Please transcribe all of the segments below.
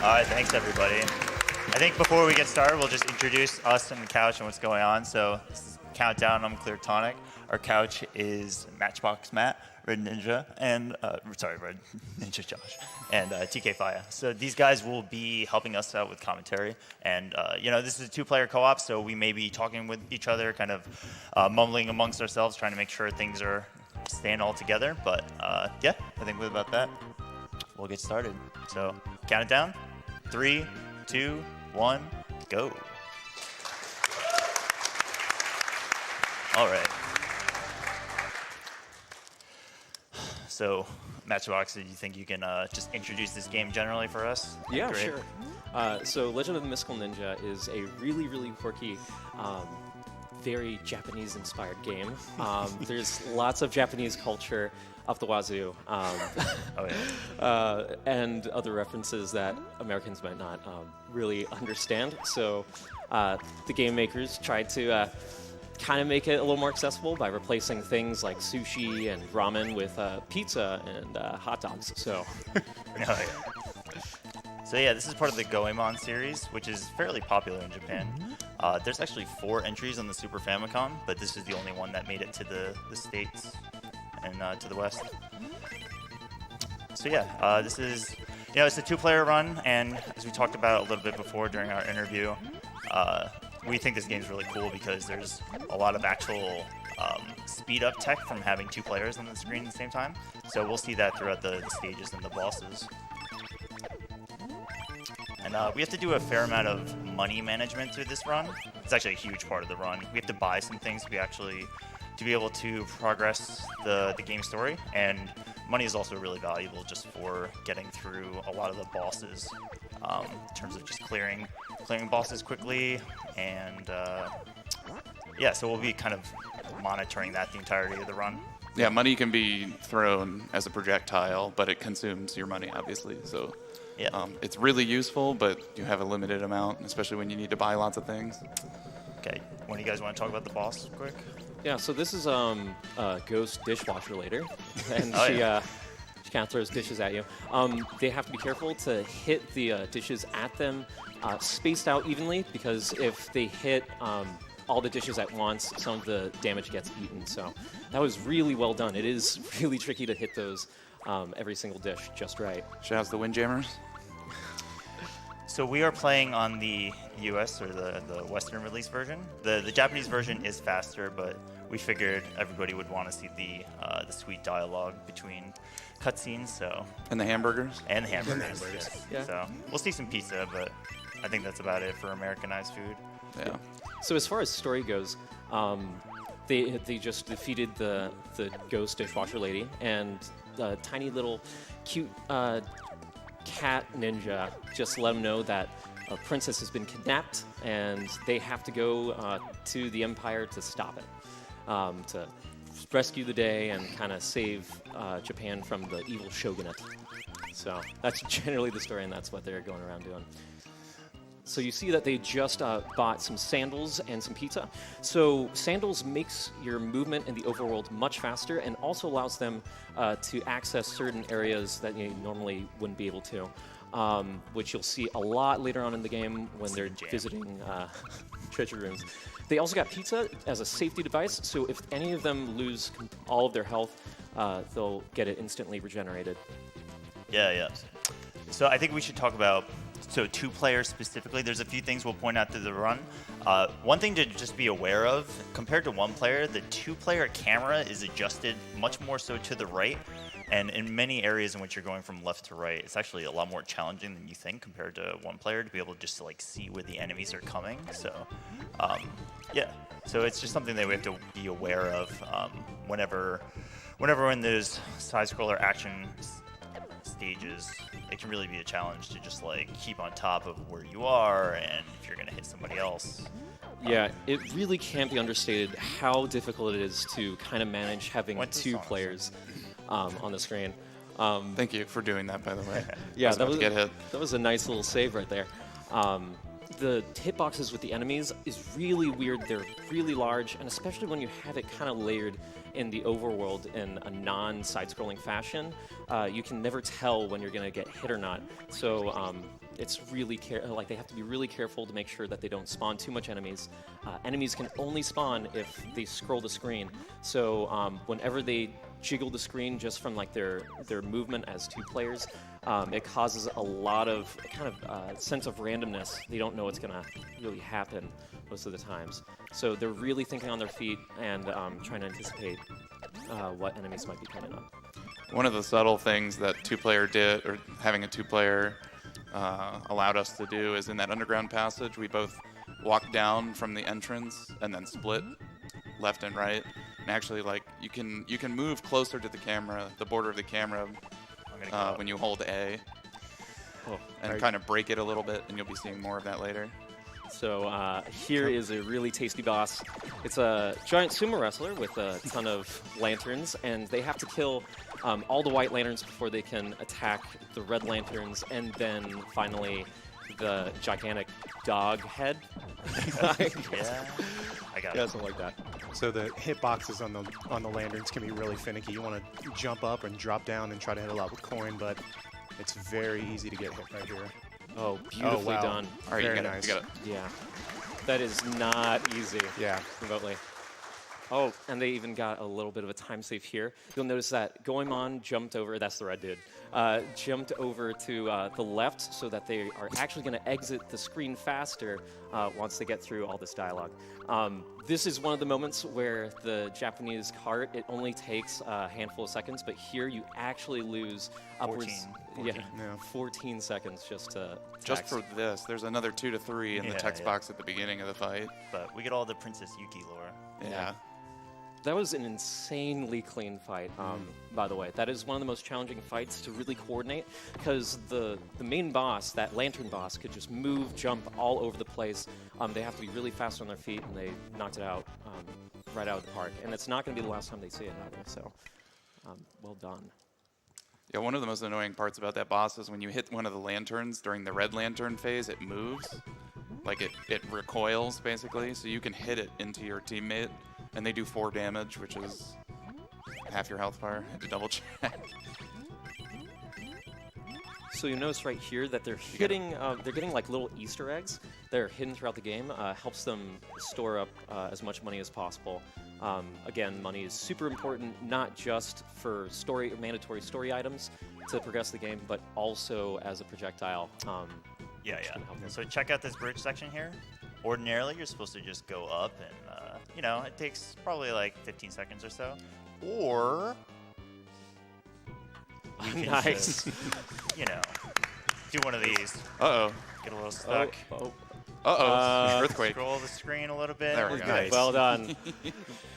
All right, thanks everybody. I think before we get started, we'll just introduce us and the couch and what's going on. So this is Countdown, I'm Clear Tonic. Our couch is Matchbox Matt, Red Ninja, and Red Ninja Josh, and TK Faya. So these guys will be helping us out with commentary. And this is a two-player co-op, so we may be talking with each other, kind of mumbling amongst ourselves, trying to make sure things are staying all together. But yeah, I think with about that, we'll get started. So count it down. 3, 2, 1, go. All right. So, Matchbox, do you think you can just introduce this game generally for us? Yeah, Great. sure. So Legend of the Mystical Ninja is a really, really quirky, very Japanese-inspired game. There's lots of Japanese culture up the wazoo, and other references that Americans might not really understand. So the game makers tried to kind of make it a little more accessible by replacing things like sushi and ramen with pizza and hot dogs. So, So yeah, this is part of the Goemon series, which is fairly popular in Japan. There's actually 4 entries on the Super Famicom, but this is the only one that made it to the States and to the West. So yeah, this is, it's a 2-player run, and as we talked about a little bit before during our interview, we think this game's really cool because there's a lot of actual speed-up tech from having 2 players on the screen at the same time. So we'll see that throughout the stages and the bosses. And we have to do a fair amount of money management through this run. It's actually a huge part of the run. We have to buy some things to be able to progress the game story. And money is also really valuable just for getting through a lot of the bosses in terms of just clearing bosses quickly. And yeah, so we'll be kind of monitoring that the entirety of the run. Yeah, money can be thrown as a projectile, but it consumes your money, obviously. So yeah. It's really useful, but you have a limited amount, especially when you need to buy lots of things. Okay, when do you guys want to talk about the boss quick? yeah, so this is a ghost dishwasher later, and Oh, she yeah. kind of throws dishes at you. They have to be careful to hit the dishes at them spaced out evenly, because if they hit all the dishes at once, some of the damage gets eaten. So that was really well done. It is really tricky to hit those every single dish just right. Shouts the Windjammers. So we are playing on the US or the Western release version. The Japanese version is faster, but we figured everybody would want to see the sweet dialogue between cutscenes. So And the hamburgers. and hamburgers. Yes. Yeah. So we'll see some pizza, but I think that's about it for Americanized food. Yeah. So as far as story goes, they just defeated the ghost dishwasher lady, and the tiny little cute cat ninja just let them know that a princess has been kidnapped, and they have to go to the Empire to stop it, to rescue the day and kind of save Japan from the evil shogunate. So that's generally the story, and that's what they're going around doing. So you see that they just bought some sandals and some pizza. So sandals makes your movement in the overworld much faster, and also allows them to access certain areas that you normally wouldn't be able to, which you'll see a lot later on in the game when they're visiting treasure rooms. They also got pizza as a safety device, so if any of them lose all of their health, they'll get it instantly regenerated. Yeah. So I think we should talk about 2 players specifically. There's a few things we'll point out through the run. One thing to just be aware of, compared to 1 player, the 2-player camera is adjusted much more so to the right. And in many areas in which you're going from left to right, it's actually a lot more challenging than you think compared to 1 player to be able to just see where the enemies are coming. So, yeah. So it's just something that we have to be aware of whenever we're in those side-scroller action stages. It can really be a challenge to just keep on top of where you are and if you're going to hit somebody else. Yeah, it really can't be understated how difficult it is to kind of manage having What's the 2 song? players on the screen. Thank you for doing that, by the way. Yeah, I was about to get hit. that was a nice little save right there. The hitboxes with the enemies is really weird. They're really large, and especially when you have it kind of layered in the overworld in a non-side-scrolling fashion, you can never tell when you're going to get hit or not. So it's really like they have to be really careful to make sure that they don't spawn too much enemies. Enemies can only spawn if they scroll the screen. So whenever they jiggle the screen just from like their movement as 2 players, it causes a lot of kind of sense of randomness. They don't know what's going to really happen most of the times. So they're really thinking on their feet and trying to anticipate what enemies might be coming up. One of the subtle things that 2-player did, or having a 2-player allowed us to do, is in that underground passage, we both walked down from the entrance and then split left and right. And actually, like, you can move closer to the camera, the border of the camera, when you hold A, and kind of break it a little bit, and you'll be seeing more of that later. So here is a really tasty boss. It's a giant sumo wrestler with a ton of lanterns, and they have to kill all the white lanterns before they can attack the red lanterns, and then finally the gigantic dog head. Yeah, I got it. Something like that. So the hitboxes on the lanterns can be really finicky. You want to jump up and drop down and try to hit a lot with coin, but it's very easy to get hit right here. Oh, beautifully wow. done. All right, Very you got nice. it. You got it. Yeah. That is not easy. Yeah. Remotely. Oh, and they even got a little bit of a time save here. You'll notice that Goemon jumped over, that's the red dude, jumped over to the left so that they are actually going to exit the screen faster once they get through all this dialogue. This is one of the moments where the Japanese cart, it only takes a handful of seconds, but here you actually lose upwards 14. Yeah. 14 seconds just to Just text. for this, there's another 2 to 3 in the Yeah, text yeah. box at the beginning of the fight. But we get all the Princess Yuki lore. Yeah. That was an insanely clean fight, by the way. That is one of the most challenging fights to really coordinate, because the main boss, that lantern boss, could just move, jump all over the place. They have to be really fast on their feet, and they knocked it out right out of the park. And it's not going to be the last time they see it either, so well done. Yeah, one of the most annoying parts about that boss is when you hit one of the lanterns during the red lantern phase, it moves. Like it recoils, basically, so you can hit it into your teammate, and they do 4 damage, which is half your health bar. I had to double check. So you notice right here that they're getting like little Easter eggs that are hidden throughout the game. Helps them store up as much money as possible. Again, money is super important, not just for mandatory story items to progress the game, but also as a projectile. Yeah, It's yeah. gonna help them. So check out this bridge section here. Ordinarily, you're supposed to just go up and, you know, it takes probably like 15 seconds or so. Or we can Nice. just, you know, do one of these. Uh-oh. Get a little stuck. Uh-oh. Earthquake. Scroll the screen a little bit. There we go. Nice. Well done.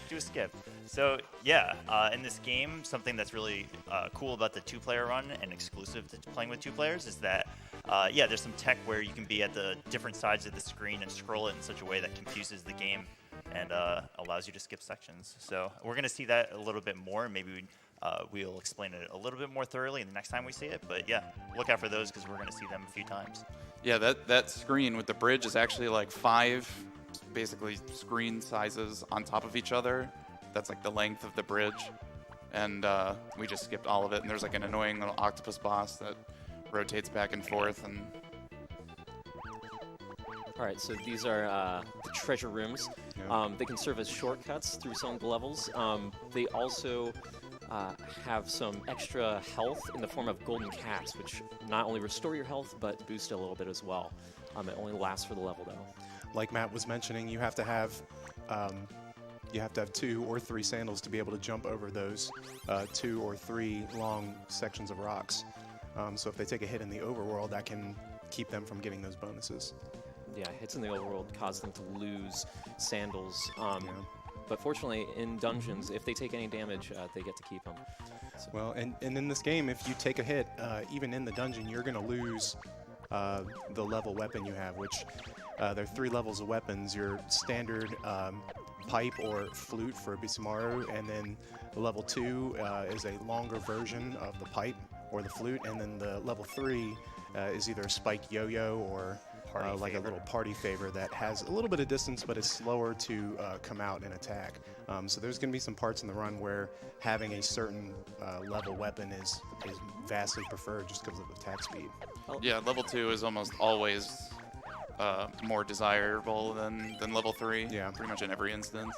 Do a skip. So yeah, in this game, something that's really cool about the 2-player run and exclusive to playing with 2 players is that, yeah, there's some tech where you can be at the different sides of the screen and scroll it in such a way that confuses the game and allows you to skip sections. So we're going to see that a little bit more. Maybe we'll explain it a little bit more thoroughly the next time we see it. But yeah, look out for those because we're going to see them a few times. Yeah, that screen with the bridge is actually like 5 basically screen sizes on top of each other. That's like the length of the bridge. And we just skipped all of it. And there's like an annoying little octopus boss that rotates back and forth. And All right, so these are the treasure rooms. Yeah. They can serve as shortcuts through some of the levels. They also have some extra health in the form of golden caps, which not only restore your health, but boost it a little bit as well. It only lasts for the level, though. Like Matt was mentioning, you have to have 2 or 3 sandals to be able to jump over those 2 or 3 long sections of rocks. So if they take a hit in the overworld, that can keep them from getting those bonuses. Yeah, hits in the overworld cause them to lose sandals. Yeah. But fortunately, in dungeons, if they take any damage, they get to keep them. So, Well, and in this game, if you take a hit, even in the dungeon, you're going to lose the level weapon you have, which there are 3 levels of weapons. Your standard pipe or flute for Bisamaru, and then the level 2 is a longer version of the pipe or the flute, and then the level 3 is either a spiked yo-yo or Party like a favor. little party favor that has a little bit of distance, but is slower to come out and attack. So there's going to be some parts in the run where having a certain level weapon is vastly preferred just because of attack speed. Yeah, level 2 is almost always more desirable than level 3. Yeah. Pretty much in every instance.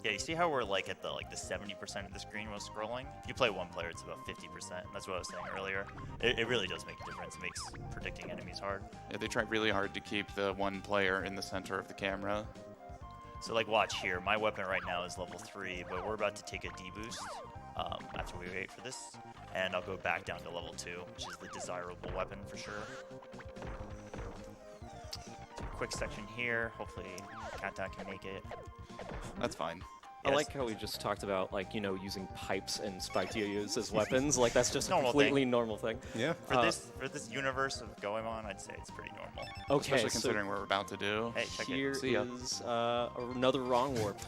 Yeah, you see how we're like at the 70% of the screen while scrolling? If you play one player, it's about 50%. That's what I was saying earlier. It really does make a difference. It makes predicting enemies hard. Yeah, they try really hard to keep the one player in the center of the camera. So like watch here, my weapon right now is level 3, but we're about to take a D-boost after we wait for this. And I'll go back down to level 2, which is the desirable weapon for sure. So quick section here, hopefully Countdown can make it. That's fine. I Yes. like how we just talked about, like, using pipes and spiked as weapons. Like, that's just a Normal completely thing. normal thing. Yeah. For this universe of Goemon, I'd say it's pretty normal. Okay, Especially considering what we're about to do. Hey, check here it. See ya. is another wrong warp.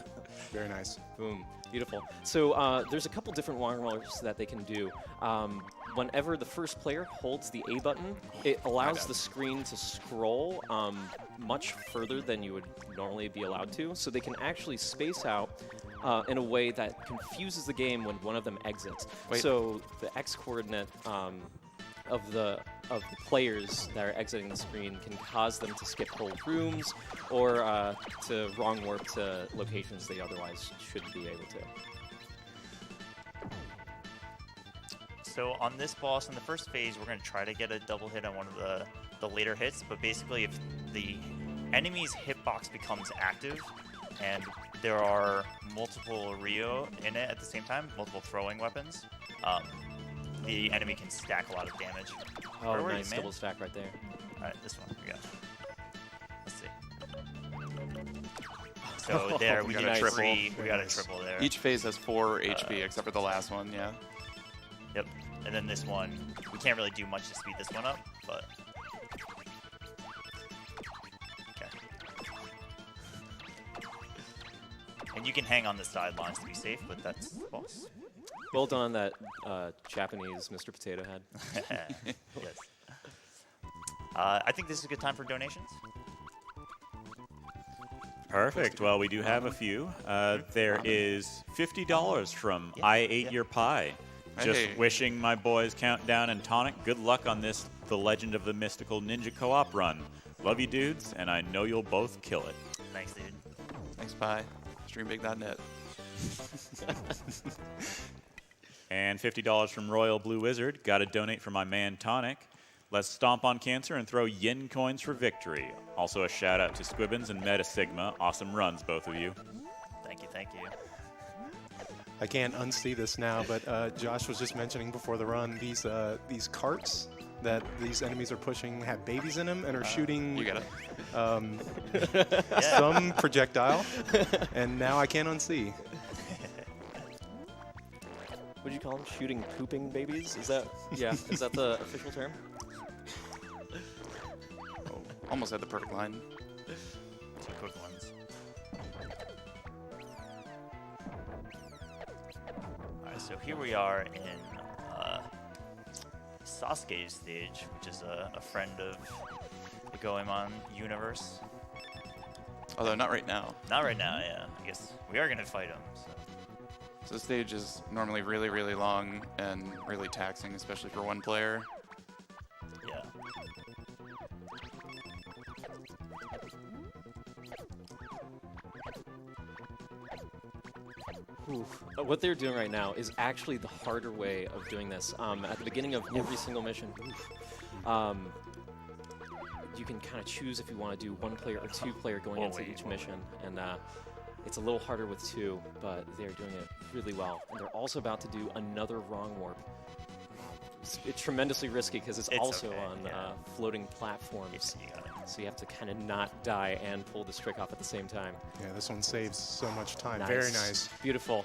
Very nice. Boom. Beautiful. So there's a couple different wrong warps that they can do. Whenever the first player holds the A button, it allows the screen to scroll much further than you would normally be allowed to. So they can actually space out in a way that confuses the game when one of them exits. Wait. So the X coordinate of the players that are exiting the screen can cause them to skip whole rooms or to wrong warp to locations they otherwise shouldn't be able to. So on this boss, in the first phase, we're going to try to get a double hit on one of the later hits, but basically if the enemy's hitbox becomes active and there are multiple Rio in it at the same time, multiple throwing weapons, the enemy can stack a lot of damage. Oh, Where were you, nice man? double stack right there. Alright, this one, we got. Let's see. So there, we got got a a triple. we got a triple there. Each phase has 4 HP except for the last one, yeah. Yep. And then this one, we can't really do much to speed this one up, but. Okay. And you can hang on the sidelines to be safe, but that's the boss. Well done on that Japanese Mr. Potato Head. Yes. I think this is a good time for donations. Perfect. Well, we do have a few. There is $50 from I Ate Your Pie. Just Hey. wishing my boys Countdown and Tonic good luck on this The Legend of the Mystical Ninja Co-op run. Love you dudes, and I know you'll both kill it. Thanks, dude. Thanks, bye. Streambig.net. And $50 from Royal Blue Wizard. Got to donate for my man Tonic. Let's stomp on cancer and throw yen coins for victory. Also a shout out to Squibbins and Meta Sigma. Awesome runs, both of you. Thank you, thank you. I can't unsee this now, but Josh was just mentioning before the run these carts that these enemies are pushing have babies in them and are shooting You got it. some projectile, and now I can't unsee. Would you call them shooting pooping babies? Is that Is that the official term? Almost had the perfect line. Two quick ones. Alright, so here we are in Sasuke's stage, which is a friend of the Goemon universe. Although not right now. Not right now, yeah. I guess we are going to fight him. So. So the stage is normally really, really long and really taxing, especially for one player. Yeah. What they're doing right now is actually the harder way of doing this. At the beginning of every single mission, you can kind of choose if you want to do one player or two player going into each mission, and it's a little harder with two, but they're doing it really well. And they're also about to do another wrong warp. It's tremendously risky because it's also okay, on yeah. floating platforms, You got it. so you have to kind of not die and pull this trick off at the same time. Yeah, this one saves so much time. Nice. Very nice. Beautiful.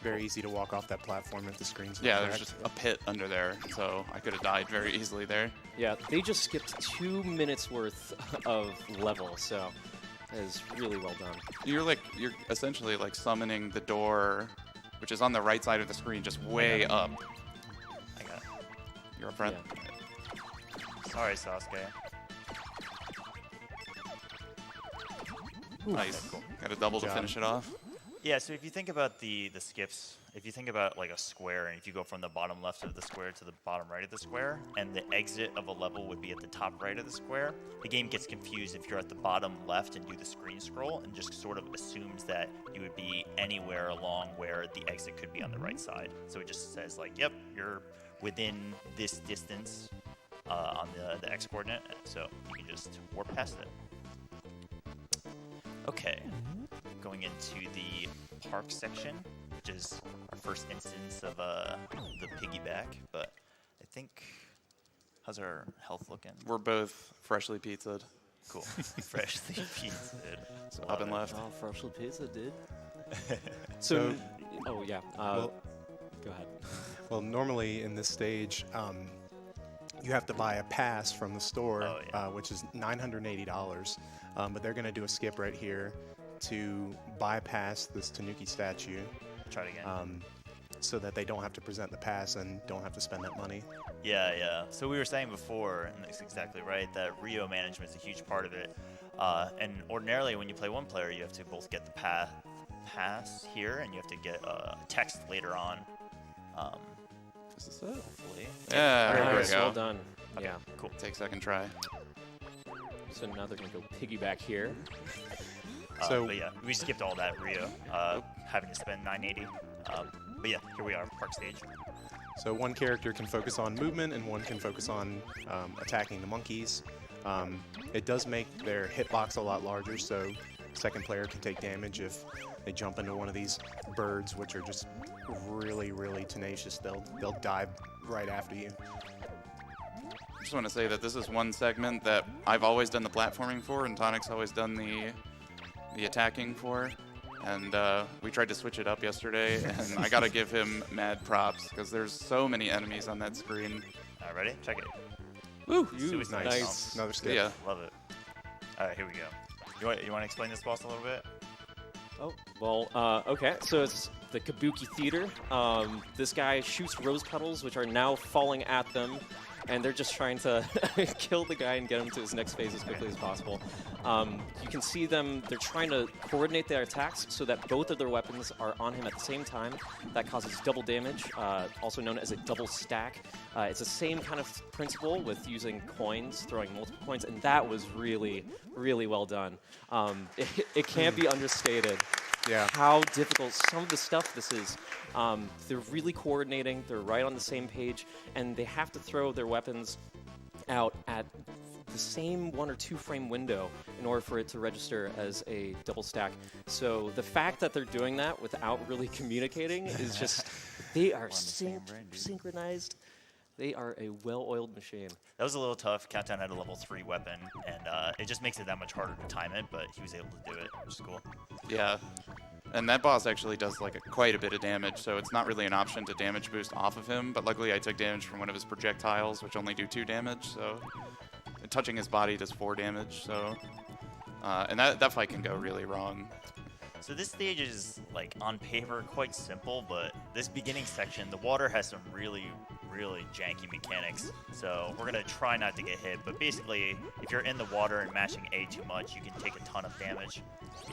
Very easy to walk off that platform if the screen's not Yeah, there's cracked. just a pit under there, so I could have died very easily there. Yeah, they just skipped 2 minutes worth of level, so that is really well done. You're essentially like summoning the door, which is on the right side of the screen, just way up. I got it. You're a friend. Yeah. Sorry, Sasuke. Nice. Got a double to job. finish it off. Yeah, so if you think about the skips, if you think about like a square, and if you go from the bottom left of the square to the bottom right of the square, and the exit of a level would be at the top right of the square, the game gets confused if you're at the bottom left and do the screen scroll, and just sort of assumes that you would be anywhere along where the exit could be on the right side. So it just says like, yep, you're within this distance on the X coordinate, so you can just warp past it. Okay, going into the park section, which is our first instance of the piggyback, but I think, how's our health looking? We're both freshly pizzaed. Cool. Freshly pizza. So up and left. Oh, freshly pizza, dude. So, oh yeah. Well- go ahead. Well, normally in this stage, you have to buy a pass from the store, Oh, yeah. which is $980. But they're going to do a skip right here to bypass this Tanuki statue Try it again. so that they don't have to present the pass and don't have to spend that money. Yeah. So we were saying before, and that's exactly right, that Rio management is a huge part of it. And ordinarily, when you play one player, you have to both get the pass here, and you have to get text later on. Is this it? Hopefully. Yeah, there we Nice, go. well done. Okay, Yeah. cool. Take second try. So now they're gonna go piggyback here. So- But yeah, we skipped all that Rio, having to spend 980. But yeah, here we are, park stage. So one character can focus on movement and one can focus on attacking the monkeys. It does make their hitbox a lot larger, so second player can take damage if they jump into one of these birds, which are just really, really tenacious. They'll dive right after you. I just want to say that this is one segment that I've always done the platforming for, and Tonic's always done the attacking for. And we tried to switch it up yesterday, and I gotta give him mad props because there's so many enemies on that screen. All right, ready? Check it. Woo! Suicide Nice. Nice. Another skip. Yeah. Love it. All right, here we go. You want to explain this boss a little bit? Oh, well, okay. So it's the Kabuki Theater. This guy shoots rose petals, which are now falling at them, and they're just trying to kill the guy and get him to his next phase as quickly as possible. You can see them, they're trying to coordinate their attacks so that both of their weapons are on him at the same time. That causes double damage, also known as a double stack. It's the same kind of principle with using coins, throwing multiple coins, and that was really, really well done. It can't be understated Yeah. how difficult some of the stuff this is. They're really coordinating, they're right on the same page, and they have to throw their weapons out at the same 1 or 2 frame window in order for it to register as a double stack. So the fact that they're doing that without really communicating is just, they are the same brain, dude. synchronized. They are a well-oiled machine. That was a little tough. Countdown had a level 3 weapon, and it just makes it that much harder to time it, but he was able to do it, which is cool. Yeah. And that boss actually does like quite a bit of damage, so it's not really an option to damage boost off of him, but luckily I took damage from one of his projectiles, which only do 2 damage, so touching his body does 4 damage, so and that fight can go really wrong. So this stage is, like, on paper quite simple, but this beginning section, the water has some really janky mechanics. So we're gonna try not to get hit, but basically, if you're in the water and mashing A too much, you can take a ton of damage.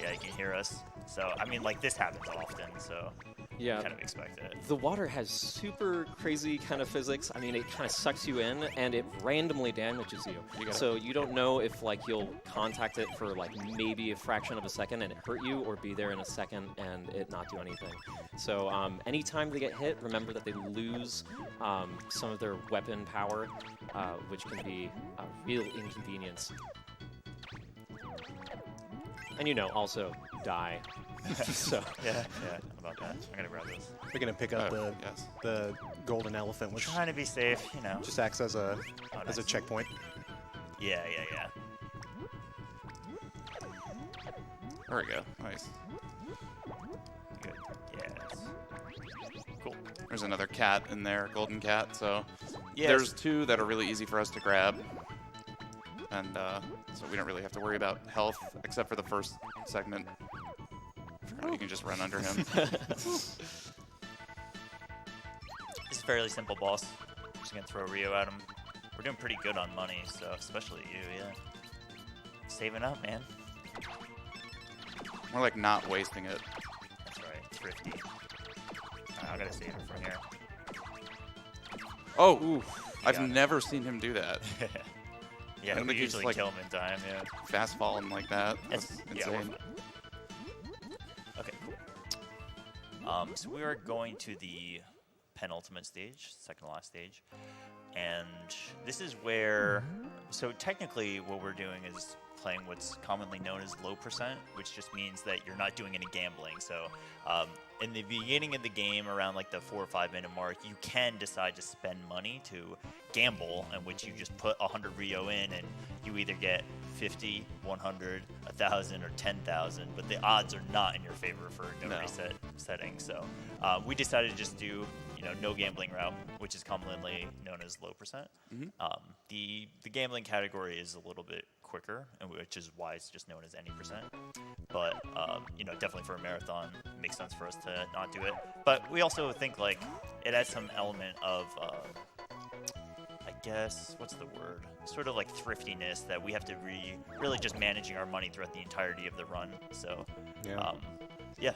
Yeah, you can hear us. So, I mean, like, this happens often, so Yeah. kind of expect it. The water has super crazy kind of physics. I mean, it kind of sucks you in, and it randomly damages you. So you don't know if like you'll contact it for like maybe a fraction of a second and it hurt you, or be there in a second and it not do anything. So anytime they get hit, remember that they lose some of their weapon power, which can be a real inconvenience. And also die. So. Yeah, how about that? I'm gonna grab this. We're gonna pick up Yes. the golden elephant, which Trying to be safe, just acts as a nice. checkpoint. Yeah. There we go. Nice. Good. Yes. Cool. There's another cat in there, golden cat, so Yes. there's 2 that are really easy for us to grab. And so we don't really have to worry about health, except for the first segment. You can just run under him. This is a fairly simple boss. Just gonna throw Rio at him. We're doing pretty good on money, so especially you, yeah. Saving up, man. More like not wasting it. That's right, thrifty. I gotta save it from here. Oh, I've got it. never seen him do that. Yeah, don't we think he's, usually like- kill him in time, yeah. Fast falling like that. That's Yeah, we're insane. Okay, cool. So we are going to the penultimate stage, second to last stage. And this is where, so technically what we're doing is playing what's commonly known as low percent, which just means that you're not doing any gambling. So in the beginning of the game, around like the 4 or 5 minute mark, you can decide to spend money to gamble, in which you just put 100 Rio in and you either get 50, 100, 1,000, or 10,000, but the odds are not in your favor for no No. reset setting. So we decided to just do, no gambling route, which is commonly known as low percent. The gambling category is a little bit quicker, and which is why it's just known as any percent. But definitely for a marathon, it makes sense for us to not do it. But we also think like it has some element of I guess, what's the word? Sort of like thriftiness that we have to really just managing our money throughout the entirety of the run. So,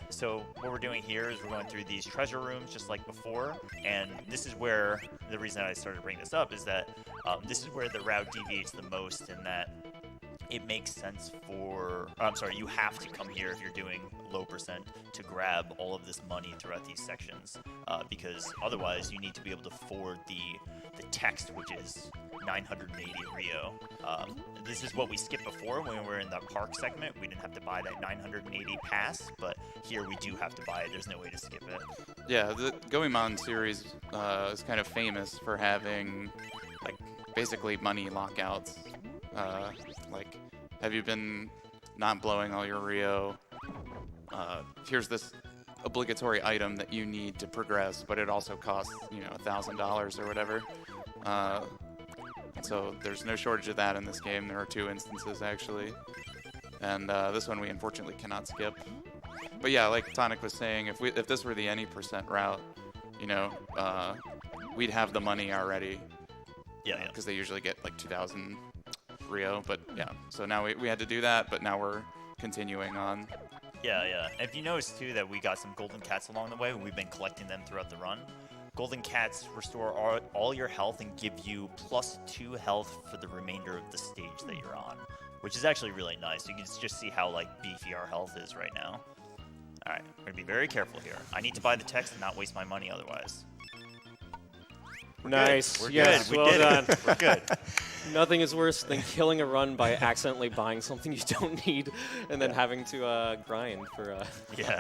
so what we're doing here is we're going through these treasure rooms just like before. And this is where the reason I started to bring this up is that this is where the route deviates the most in that it makes sense you have to come here if you're doing low percent to grab all of this money throughout these sections because otherwise you need to be able to forward the text, which is 980 Rio. This is what we skipped before when we were in the park segment. We didn't have to buy that 980 pass, but here we do have to buy it. There's no way to skip it. Yeah, the Goemon series is kind of famous for having, like, basically money lockouts. Like, have you been not blowing all your Rio? Here's this obligatory item that you need to progress, but it also costs, $1,000 or whatever. So there's no shortage of that in this game. There are 2 instances, actually. And this one we unfortunately cannot skip. But yeah, like Tonic was saying, if this were the any percent route, we'd have the money already. Yeah. Because they usually get like 2,000 Rio. But yeah, so now we had to do that, but now we're continuing on. Yeah. And if you notice too that we got some golden cats along the way, we've been collecting them throughout the run. Golden cats restore all your health and give you +2 health for the remainder of the stage that you're on, which is actually really nice. You can just see how like beefy our health is right now. All right, we're gonna be very careful here. I need to buy the text and not waste my money otherwise. Nice. We're Yes, good. well We did done. it. We're good. Nothing is worse than killing a run by accidentally buying something you don't need and then having to grind for a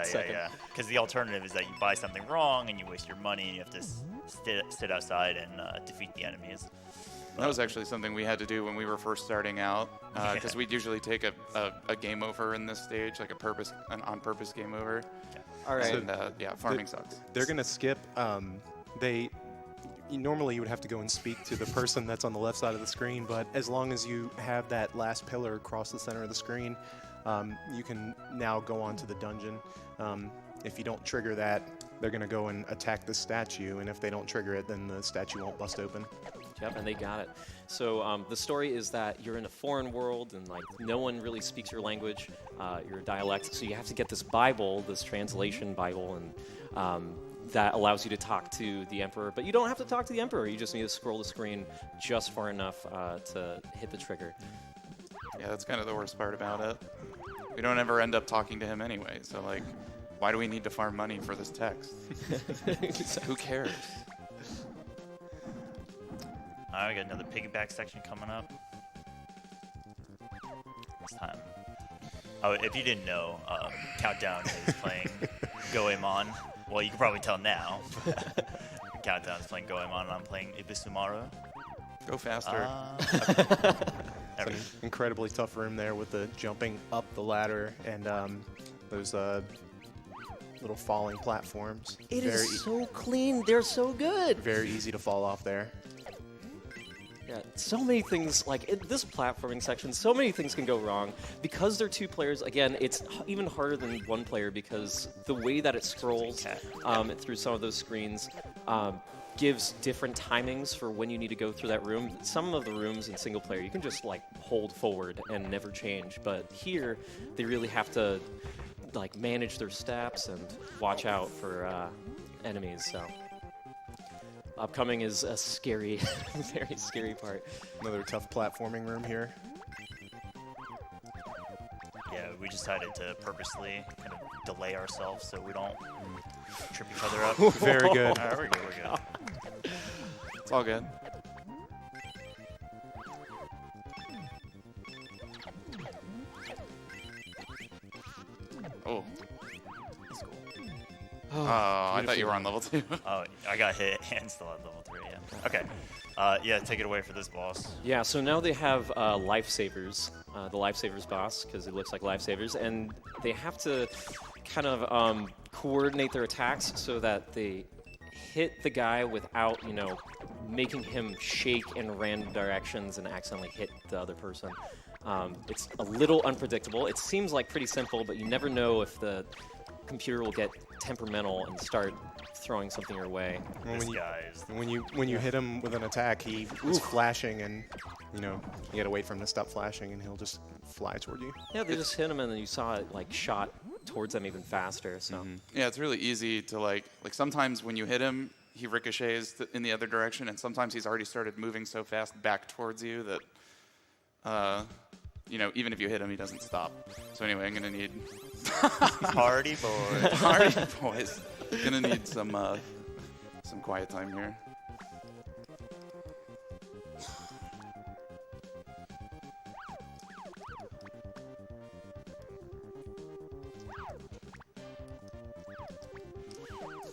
second. Yeah. Because the alternative is that you buy something wrong and you waste your money and you have to sit outside and defeat the enemies. That was actually something we had to do when we were first starting out, because we'd usually take a game over in this stage, like an on-purpose game over. All right. And farming sucks. They're going to skip. Normally you would have to go and speak to the person that's on the left side of the screen, but as long as you have that last pillar across the center of the screen, you can now go on to the dungeon. If you don't trigger that, they're going to go and attack the statue, and if they don't trigger it, then the statue won't bust open. Yep, and they got it. So the story is that you're in a foreign world and like no one really speaks your language, your dialect. So you have to get this Bible, this translation Bible, and that allows you to talk to the Emperor. But you don't have to talk to the Emperor. You just need to scroll the screen just far enough to hit the trigger. Yeah, that's kind of the worst part about it. We don't ever end up talking to him anyway, so like, why do we need to farm money for this text? Who cares? All right, we got another piggyback section coming up. This time. Oh, if you didn't know, Countdown is playing Goemon. Well, you can probably tell now. Countdown is playing Goemon, and I'm playing Ibisumaru. Go faster. There we go. Incredibly tough room there with the jumping up the ladder and those little falling platforms. It is so clean. They're so good. very easy to fall off there. Yeah, so many things, like in this platforming section, so many things can go wrong. Because they're 2 players, again, it's even harder than 1 player because the way that it scrolls through some of those screens gives different timings for when you need to go through that room. Some of the rooms in single player, you can just like hold forward and never change. But here, they really have to like manage their steps and watch out for enemies. So upcoming is a scary, very scary part. Another tough platforming room here. Yeah, we decided to purposely kind of delay ourselves so we don't trip each other up. Very good. All right, we're good, we're good. It's all good. Oh. That's cool. Oh, I thought you were on level 2. Oh, I got hit and still at level 3, yeah. Okay. Yeah, take it away for this boss. Yeah, so now they have lifesavers, the lifesavers boss, because it looks like lifesavers, and they have to kind of coordinate their attacks so that they hit the guy without, you know, making him shake in random directions and accidentally hit the other person. It's a little unpredictable. It seems like pretty simple, but you never know if the computer will get temperamental and start throwing something your way. Well, This when you, guy is... when you hit him with an attack, he is flashing, and you know you gotta wait for him to stop flashing, and he'll just fly toward you. Yeah, they just hit him, and then you saw it like shot towards them even faster. So Yeah, it's really easy to like sometimes when you hit him, he ricochets in the other direction, and sometimes he's already started moving so fast back towards you that, you know, even if you hit him, he doesn't stop. So anyway, I'm gonna need Party boy. party boys. Gonna need some quiet time here.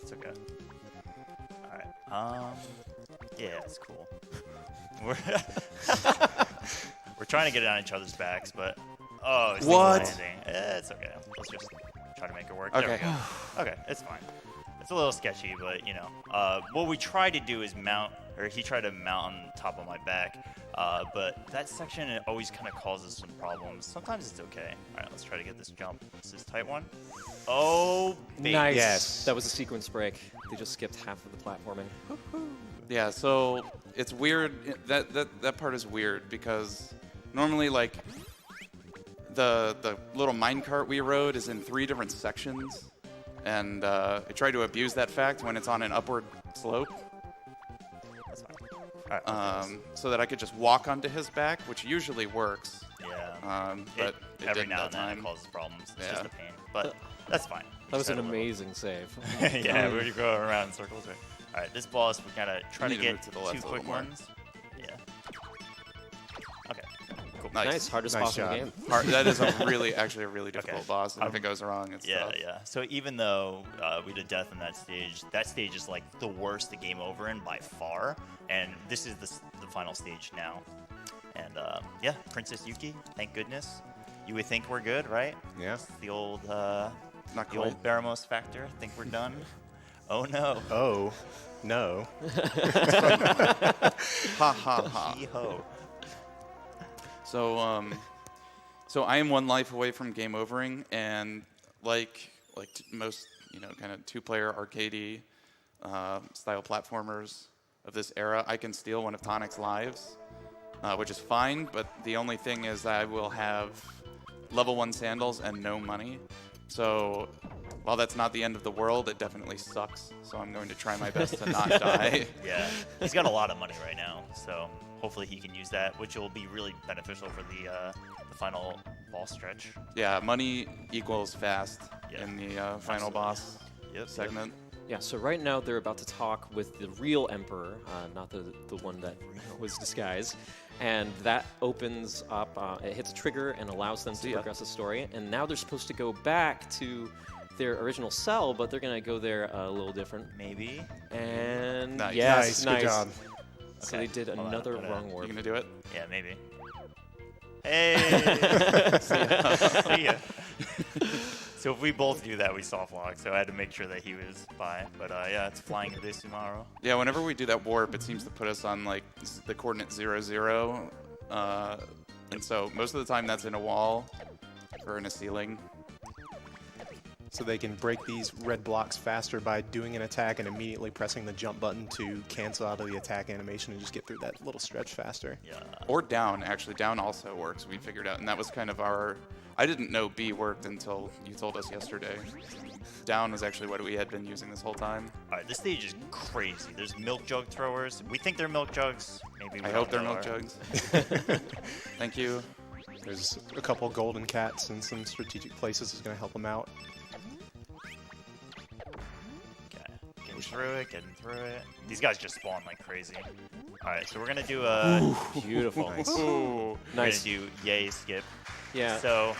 It's okay. Alright. Yeah, it's cool. We're we're trying to get it on each other's backs, but it's What? landing. It's okay. Let's just try to make it work. There Okay. we go. Okay, it's fine. It's a little sketchy, but you know, what we tried to do is mount, or he tried to mount on top of my back, but that section it always kind of causes some problems. Sometimes it's okay. All right, let's try to get this jump. This is tight one. Oh, baby. nice. Yes. That was a sequence break. They just skipped half of the platforming. Yeah, so it's weird. That part is weird because normally like the little minecart we rode is in 3 different sections, and I try to abuse that fact when it's on an upward slope, That's fine. All right. so that I could just walk onto his back, which usually works. Yeah. But it every didn't now that and then time. it causes problems. It's Yeah. just a pain, but that's fine. That was Just an had a little- amazing save. Yeah, we're going around in circles. Right? All right, this boss, we gotta try to need to get move to the left 2 a quick little more. ones. Yeah. Okay. Cool. Nice, hardest Nice boss in the job. game. That is actually a really difficult Okay. boss, and if it goes wrong, it's Yeah, tough. yeah. So even though we did death in that stage is like the worst the game over in by far, and this is the final stage now. And yeah, Princess Yuki, thank goodness. You would think we're good, right? Yeah. The old Not the quite. old Baramos factor. Think we're done? Oh no. Oh, no. Ha ha ha. Hee-ho. So I am 1 life away from game overing, and like most kind of 2-player arcadey style platformers of this era, I can steal one of Tonic's lives, which is fine. But the only thing is I will have level 1 sandals and no money. So while that's not the end of the world, it definitely sucks. So I'm going to try my best to not die. Yeah, he's got a lot of money right now, so hopefully he can use that, which will be really beneficial for the final boss stretch. Yeah, money equals fast Yeah. in the final Absolutely. boss Yep. segment. Yeah, so right now they're about to talk with the real Emperor, not the one that was disguised. And that opens up, it hits a trigger and allows them to See ya. progress the story. And now they're supposed to go back to their original cell, but they're going to go there a little different. Maybe. And Nice. yes, Nice, good job. So Okay, they did hold on, another hold on. wrong You word. gonna do it? Yeah, maybe. Hey! See ya. So if we both do that, we soft lock. So I had to make sure that he was by. But yeah, it's flying abyss tomorrow. Yeah, whenever we do that warp, it seems to put us on like the coordinate 0, 0. And so most of the time that's in a wall or in a ceiling. so they can break these red blocks faster by doing an attack and immediately pressing the jump button to cancel out of the attack animation and just get through that little stretch faster. Yeah. Or down, actually. Down also works, we figured out. And that was kind of our... I didn't know B worked until you told us yesterday. Down was actually what we had been using this whole time. All right, this stage is crazy. There's milk jug throwers. We think they're milk jugs. Maybe we I don't hope they're know. milk jugs. Thank you. There's a couple golden cats in some strategic places is going to help them out. Okay, getting through it. These guys just spawn like crazy. All right, so we're gonna do a Beautiful. Ooh. Nice. We're gonna do yay skip. Yeah. So,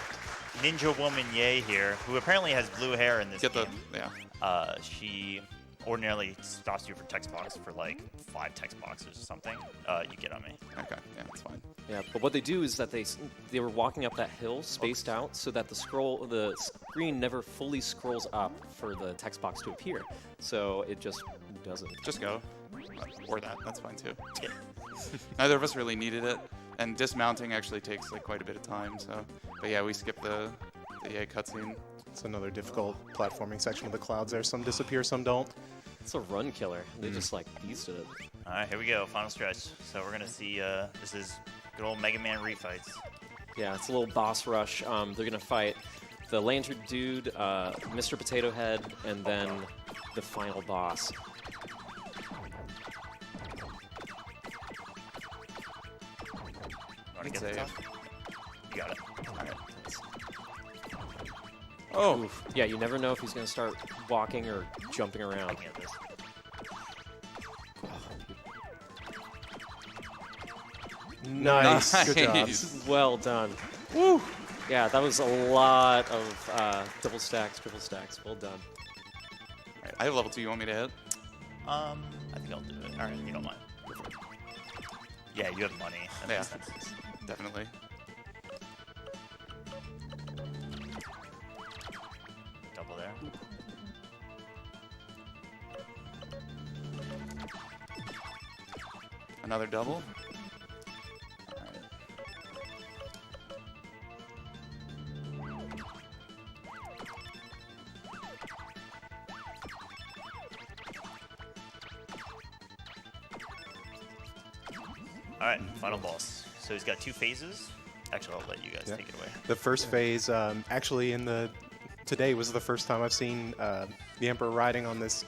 Ninja Woman Yay here, who apparently has blue hair in this Get the... game. Yeah. She ordinarily stops you for text box for like 5 text boxes or something. You get on me. Okay. Yeah, that's fine. Yeah, but what they do is that they were walking up that hill spaced out so that the screen never fully scrolls up for the text box to appear. So it just doesn't. Just go. Or that. That's fine, too. Yeah. Neither of us really needed it. And dismounting actually takes like quite a bit of time, so... But yeah, we skipped the yay cutscene. It's another difficult platforming section with the clouds there. Some disappear, some don't. It's a run killer. They just like beasted it. All right, here we go. Final stretch. So we're gonna see. This is good old Mega Man refights. Yeah, it's a little boss rush. They're gonna fight the Lantern Dude, Mr. Potato Head, and then the final boss. Want to Good get this save. up? You got it. All right. Oh! Yeah, you never know if he's gonna start walking or jumping I around. can get this. Nice. Good job. Nice. Well done. Woo! Yeah, that was a lot of double stacks, triple stacks. Well done. Alright, I have level 2. You want me to hit? I think I'll do it. All right, you don't mind. Yeah, you have money. That Yeah. makes sense. Definitely. Double there. Another double. Alright. All right, final boss. So he's got 2 phases. Actually, I'll let you guys Yeah. take it away. The first phase, actually, today was the first time I've seen the Emperor riding on this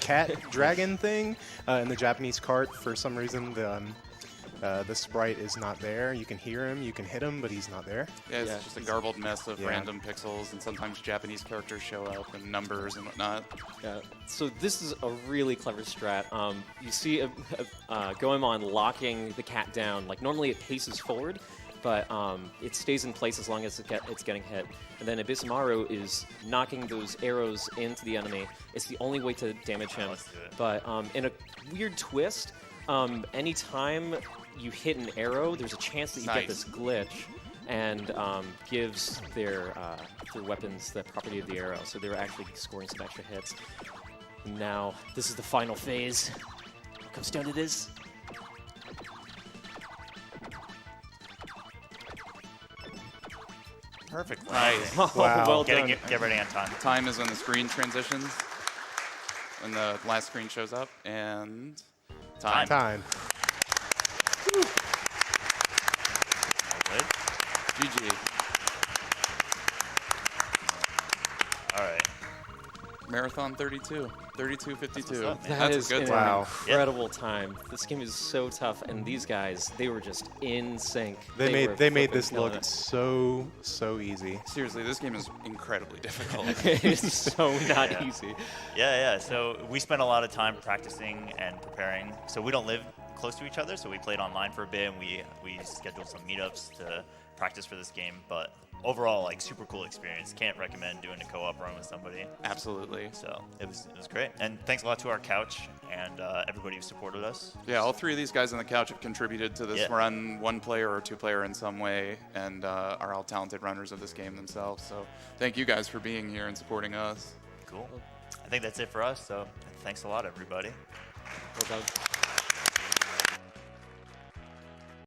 cat dragon thing in the Japanese cart. For some reason, the sprite is not there. You can hear him, you can hit him, but he's not there. Yeah, it's Yeah. just a garbled mess of Yeah. random pixels, and sometimes Japanese characters show up and numbers and whatnot. Yeah. So this is a really clever strat. You see Goemon locking the cat down. Like normally it paces forward, but it stays in place as long as it's getting hit. And then Abysmaru is knocking those arrows into the enemy. It's the only way to damage him. let's do it. But in a weird twist, anytime you hit an arrow, there's a chance that you get Nice. this glitch, and gives their weapons the property of the arrow. So they're actually scoring some extra hits. Now, this is the final phase. It comes down to this. Perfect. Nice. Wow. Well Get, done. get ready on time. Time is when the screen transitions, when the last screen shows up, and time. Time. Good. GG. All right. Marathon 32. 32:52. up, man. That That's is a good an time. Wow. incredible time. This game is so tough, and these guys, they were just in sync. They were made flipping this killing look it. so easy. Seriously, this game is incredibly difficult. It's so not Yeah. easy. Yeah. So we spent a lot of time practicing and preparing. So we don't live close to each other, so we played online for a bit, and we scheduled some meetups to practice for this game. But overall, like super cool experience. Can't recommend doing a co-op run with somebody. Absolutely. So it was great. And thanks a lot to our couch and everybody who supported us. Yeah, all 3 of these guys on the couch have contributed to this Yeah. run, 1 player or 2 player in some way, and are all talented runners of this game themselves. So thank you guys for being here and supporting us. Cool. I think that's it for us. So thanks a lot, everybody. Well done.